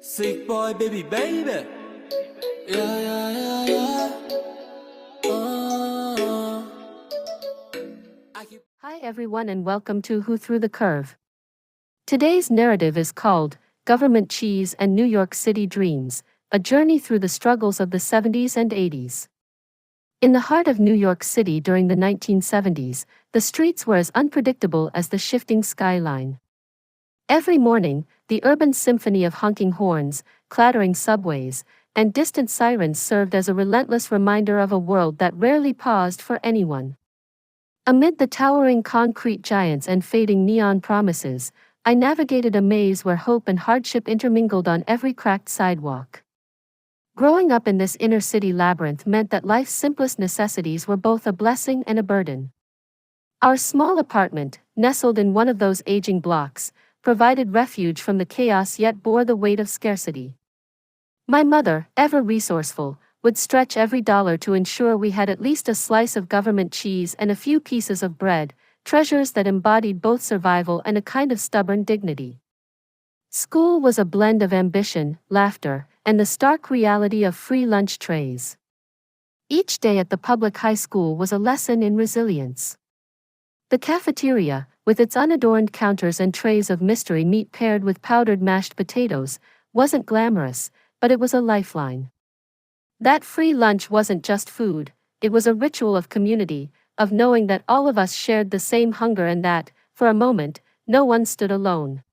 Sick boy, baby, baby. Yeah, yeah, yeah, yeah. Hi everyone and welcome to Who Threw the Curve. Today's narrative is called Government Cheese and New York City Dreams, a journey through the struggles of the 70s and 80s. In the heart of New York City during the 1970s, the streets were as unpredictable as the shifting skyline. Every morning, the urban symphony of honking horns, clattering subways, and distant sirens served as a relentless reminder of a world that rarely paused for anyone. Amid the towering concrete giants and fading neon promises, I navigated a maze where hope and hardship intermingled on every cracked sidewalk. Growing up in this inner-city labyrinth meant that life's simplest necessities were both a blessing and a burden. Our small apartment, nestled in one of those aging blocks, provided refuge from the chaos yet bore the weight of scarcity. My mother, ever resourceful, would stretch every dollar to ensure we had at least a slice of government cheese and a few pieces of bread, treasures that embodied both survival and a kind of stubborn dignity. School was a blend of ambition, laughter, and the stark reality of free lunch trays. Each day at the public high school was a lesson in resilience. The cafeteria, with its unadorned counters and trays of mystery meat paired with powdered mashed potatoes, wasn't glamorous, but it was a lifeline. That free lunch wasn't just food, it was a ritual of community, of knowing that all of us shared the same hunger and that, for a moment, no one stood alone.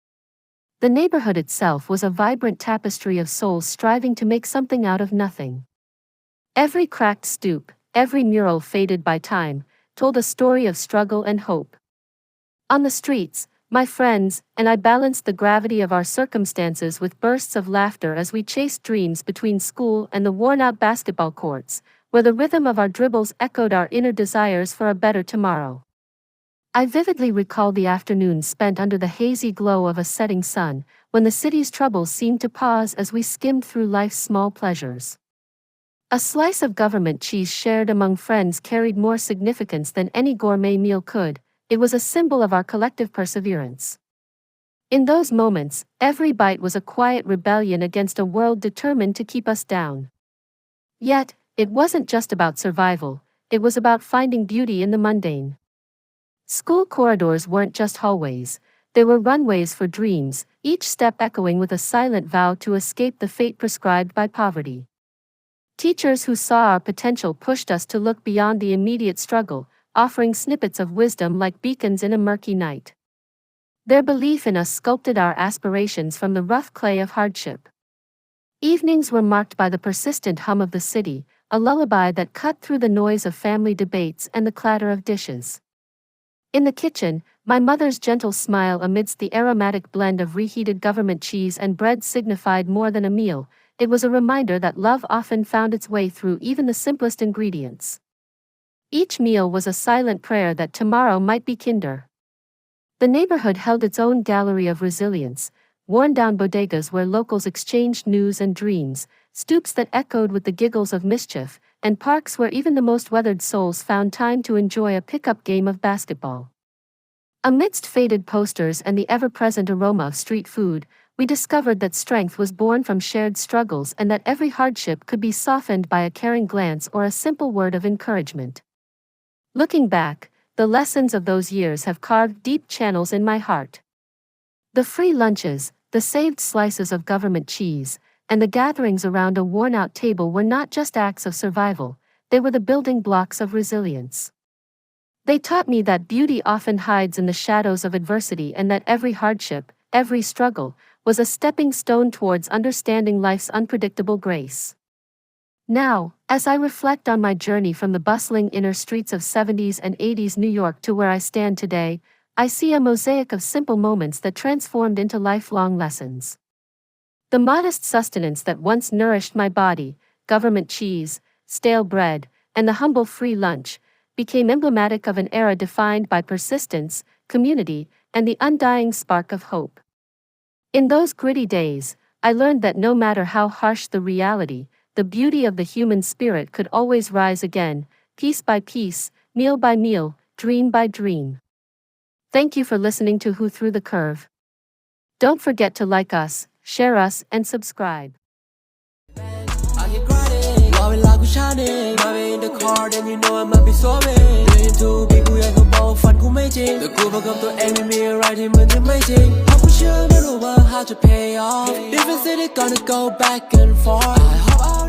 The neighborhood itself was a vibrant tapestry of souls striving to make something out of nothing. Every cracked stoop, every mural faded by time, told a story of struggle and hope. On the streets, my friends and I balanced the gravity of our circumstances with bursts of laughter as we chased dreams between school and the worn-out basketball courts, where the rhythm of our dribbles echoed our inner desires for a better tomorrow. I vividly recall the afternoons spent under the hazy glow of a setting sun, when the city's troubles seemed to pause as we skimmed through life's small pleasures. A slice of government cheese shared among friends carried more significance than any gourmet meal could. It was a symbol of our collective perseverance. In those moments, every bite was a quiet rebellion against a world determined to keep us down. Yet, it wasn't just about survival, it was about finding beauty in the mundane. School corridors weren't just hallways, they were runways for dreams, each step echoing with a silent vow to escape the fate prescribed by poverty. Teachers who saw our potential pushed us to look beyond the immediate struggle, offering snippets of wisdom like beacons in a murky night. Their belief in us sculpted our aspirations from the rough clay of hardship. Evenings were marked by the persistent hum of the city, a lullaby that cut through the noise of family debates and the clatter of dishes. In the kitchen, my mother's gentle smile amidst the aromatic blend of reheated government cheese and bread signified more than a meal. It was a reminder that love often found its way through even the simplest ingredients. Each meal was a silent prayer that tomorrow might be kinder. The neighborhood held its own gallery of resilience, worn-down bodegas where locals exchanged news and dreams, stoops that echoed with the giggles of mischief, and parks where even the most weathered souls found time to enjoy a pickup game of basketball. Amidst faded posters and the ever-present aroma of street food, we discovered that strength was born from shared struggles and that every hardship could be softened by a caring glance or a simple word of encouragement. Looking back, the lessons of those years have carved deep channels in my heart. The free lunches, the saved slices of government cheese, and the gatherings around a worn-out table were not just acts of survival, they were the building blocks of resilience. They taught me that beauty often hides in the shadows of adversity and that every hardship, every struggle, was a stepping stone towards understanding life's unpredictable grace. Now, as I reflect on my journey from the bustling inner streets of 70s and 80s New York to where I stand today, I see a mosaic of simple moments that transformed into lifelong lessons. The modest sustenance that once nourished my body, government cheese, stale bread, and the humble free lunch, became emblematic of an era defined by persistence, community, and the undying spark of hope. In those gritty days, I learned that no matter how harsh the reality, the beauty of the human spirit could always rise again, piece by piece, meal by meal, dream by dream. Thank you for listening to Who Threw the Curve. Don't forget to like us, share us, and subscribe. I get grinding, while we like we shining. Might be in the car, then you know I might be swerving. Playing too big, we ain't gon' ball, fun, cool, making. The group of to aim me right in when you're making. How we sure, no, how to pay off. Different city, gonna go back and forth. I hope I